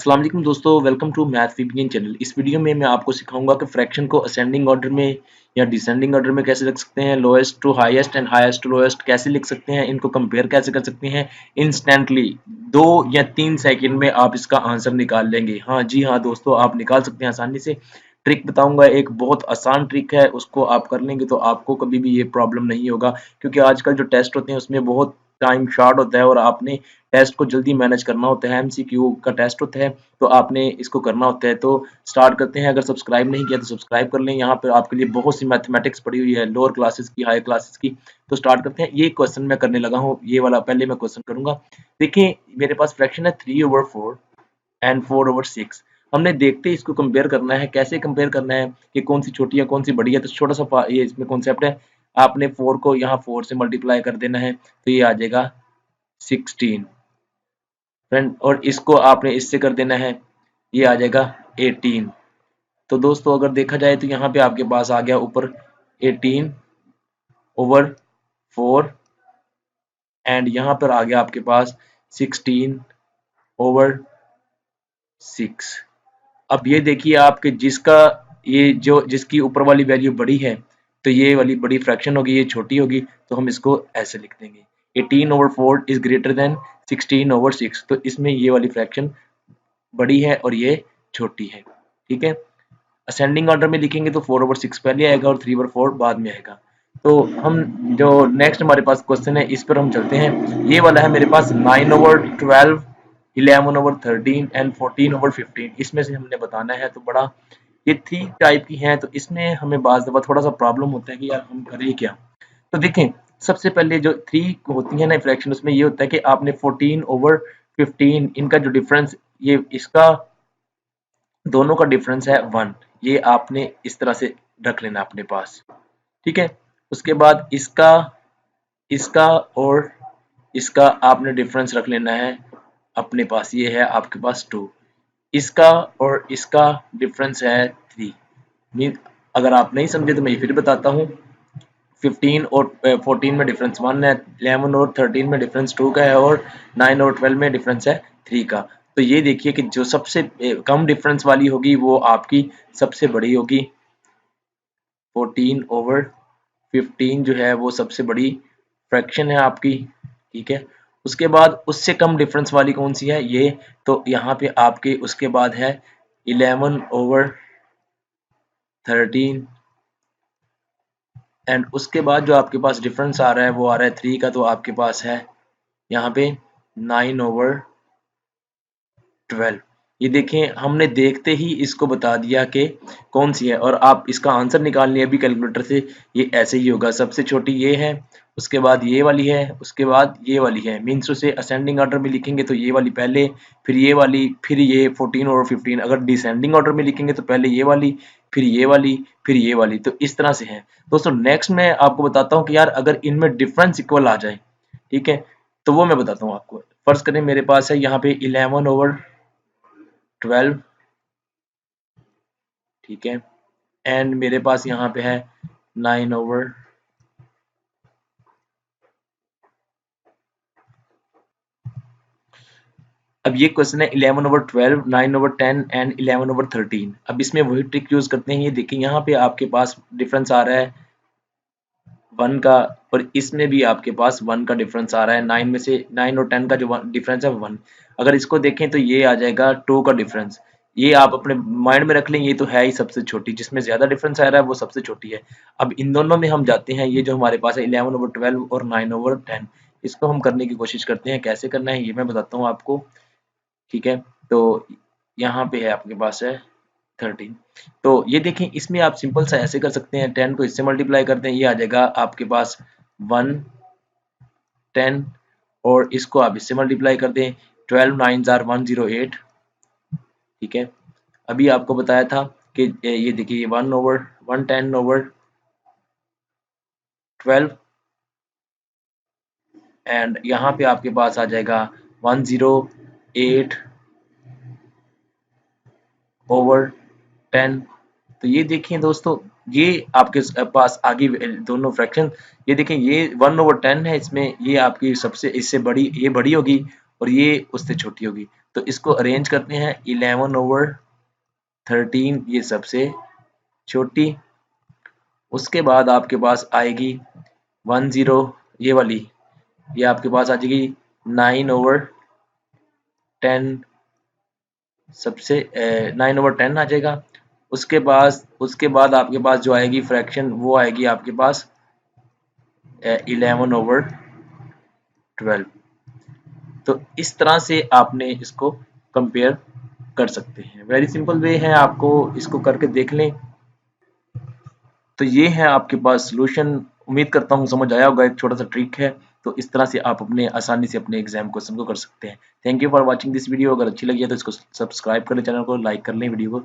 अस्सलाम वालेकुम दोस्तों, वेलकम टू मैथ वीबीएन चैनल। इस वीडियो में मैं आपको सिखाऊंगा कि फ्रैक्शन को असेंडिंग ऑर्डर में या डिसेंडिंग ऑर्डर में कैसे लिख सकते हैं, lowest to highest and highest to lowest कैसे लिख सकते हैं, इनको कंपेयर कैसे कर सकते हैं इंस्टेंटली। 2 या 3 सेकंड में आप इसका आंसर निकाल लेंगे। हाँ जी हाँ दोस्तों, आप निकाल सकते हैं आसानी से। ट्रिक बताऊंगा, एक बहुत आसान ट्रिक है, उसको आप कर लेंगे तो आपको कभी भी ये प्रॉब्लम नहीं होगा, क्योंकि आजकल जो टेस्ट होते हैं उसमें बहुत टाइम शॉर्ट होता है और आपने टेस्ट को जल्दी मैनेज करना होता है। एमसीक्यू का टेस्ट होता है तो आपने इसको करना होता है। तो स्टार्ट करते हैं। अगर सब्सक्राइब नहीं किया तो सब्सक्राइब कर लें। यहाँ पर आपके लिए बहुत सी मैथमेटिक्स पड़ी हुई है, लोअर क्लासेस की, हायर क्लासेस की। तो स्टार्ट करते हैं। ये क्वेश्चन मैं करने लगा हूँ, ये वाला पहले मैं क्वेश्चन करूंगा। देखिए मेरे पास फ्रैक्शन है 3/4 एंड 4/6। हमने देखते ही इसको कंपेयर करना है। कैसे कंपेयर करना है कि कौन सी छोटी है कौन सी बड़ी है, तो छोटा सा ये इसमें कॉन्सेप्ट है। आपने 4 को यहाँ 4 से मल्टीप्लाई कर देना है तो ये आ जाएगा 16 फ्रेंड, और इसको आपने इससे कर देना है, ये आ जाएगा 18। तो दोस्तों अगर देखा जाए तो यहाँ पे आपके पास आ गया ऊपर 18/4 एंड यहाँ पर आ गया आपके पास 16/6। अब ये देखिए आपके जिसका ये जो जिसकी ऊपर वाली वैल्यू बड़ी है तो ये वाली बड़ी फ्रैक्शन होगी, ये छोटी होगी, तो हम इसको ऐसे लिख देंगे 18/4 इज ग्रेटर देन 16/6। तो इसमें ये वाली फ्रैक्शन बड़ी है और ये छोटी है। ठीक है, असेंडिंग ऑर्डर में लिखेंगे तो 4/6 पहले आएगा और 3/4 बाद में आएगा। तो हम जो नेक्स्ट हमारे पास क्वेश्चन है इस पर हम चलते हैं। ये वाला है मेरे पास 9/12, 11/13 एंड 14/15। इसमें से हमने बताना है। तो बड़ा ये 3 टाइप की हैं, तो इसमें हमें बाज़ दफ़ा थोड़ा सा प्रॉब्लम होता है कि यार हम करें क्या। तो देखें, सबसे पहले जो 3 होती है ना फ्रैक्शन, उसमें ये होता है कि आपने 14/15 इनका जो डिफरेंस, ये इसका दोनों का डिफरेंस है 1। ये आपने इस तरह से रख लेना अपने पास। ठीक है, उसके बाद इसका इसका और इसका आपने डिफरेंस रख लेना है अपने पास, ये है आपके पास 2। इसका और इसका डिफरेंस है 3। मीन अगर आप नहीं समझे तो मैं ये फिर बताता हूँ। 15 और 14 में डिफरेंस 1 है, 11 और 13 में डिफरेंस 2 का है, और 9 और 12 में डिफरेंस है 3 का। तो ये देखिए कि जो सबसे कम डिफरेंस वाली होगी वो आपकी सबसे बड़ी होगी। 14/15 जो है वो सबसे बड़ी फ्रैक्शन है आपकी। ठीक है, उसके बाद उससे कम डिफरेंस वाली कौन सी है, ये तो यहाँ पे आपके उसके बाद है 11/13 एंड उसके बाद जो आपके पास डिफरेंस आ रहा है वो आ रहा है 3 का, तो आपके पास है यहाँ पे 9/12। ये देखें, हमने देखते ही इसको बता दिया कि कौन सी है, और आप इसका आंसर निकाल लें अभी कैलकुलेटर से। ये ऐसे ही होगा, सबसे छोटी ये है, उसके बाद ये वाली है, उसके बाद ये वाली है। मीन्स उसे असेंडिंग ऑर्डर में लिखेंगे तो ये वाली पहले, फिर ये वाली, फिर ये 14/15। अगर डिसेंडिंग ऑर्डर में लिखेंगे तो पहले ये वाली, फिर ये वाली, फिर ये वाली। तो इस तरह से है दोस्तों। नेक्स्ट मैं आपको बताता हूँ कि यार अगर इनमें डिफरेंस इक्वल आ जाए, ठीक है, तो वो मैं बताता हूँ आपको। फर्ज करें मेरे पास है यहाँ पे 11/12, ठीक है, एंड मेरे पास यहाँ पे है 9/, अब ये क्वेश्चन है 11/12, 9/10 एंड 11/13। अब इसमें वही ट्रिक यूज करते हैं। ये देखिए यहाँ पे आपके पास डिफरेंस आ रहा है 1 का, और इसमें भी आपके पास 1 का डिफरेंस आ रहा है। 9 में से 9 और 10 का जो डिफरेंस है 1। अगर इसको देखें तो ये आ जाएगा 2 का डिफरेंस। ये आप अपने माइंड में रख लें, ये तो है ही सबसे छोटी, जिसमें ज्यादा डिफरेंस आ रहा है वो सबसे छोटी है। अब इन दोनों में हम जाते हैं। ये जो हमारे पास है 11/12 और 9/10, इसको हम करने की कोशिश करते हैं। कैसे करना है ये मैं बताता हूँ आपको। ठीक है, तो यहाँ पे है आपके पास है 13। तो ये देखें, इसमें आप सिंपल सा ऐसे कर सकते हैं, 10 को इससे मल्टीप्लाई करते हैं, ये आ जाएगा आपके पास 110, और इसको आप इससे मल्टीप्लाई कर दें, 12 9s are 108। ठीक है, अभी आपको बताया था कि ये देखिए, ये 1/110/12 एंड यहाँ पे आपके पास आ जाएगा 108/10। तो ये देखिए दोस्तों, ये आपके पास आगे दोनों फ्रैक्शन, ये देखें ये 1/10 है, इसमें ये आपकी सबसे इससे बड़ी, ये बड़ी होगी और ये उससे छोटी होगी। तो इसको अरेंज करते हैं 11/13 ये सबसे छोटी। उसके बाद आपके पास आएगी 10 ये वाली, ये आपके पास आ जाएगी 9/10 सबसे 9/10 आ जाएगा। उसके बाद आपके पास जो आएगी फ्रैक्शन वो आएगी आपके पास 11/12। तो इस तरह से आपने इसको कंपेयर कर सकते हैं। वेरी सिंपल वे है, आपको इसको करके देख लें। तो ये है आपके पास सॉल्यूशन। उम्मीद करता हूँ समझ आया होगा, एक छोटा सा ट्रिक है। तो इस तरह से आप अपने आसानी से अपने एग्जाम क्वेश्चन को कर सकते हैं। Thank you for watching this video. अगर अच्छी लगी है तो इसको सब्सक्राइब कर लें, चैनल को लाइक कर लें वीडियो को।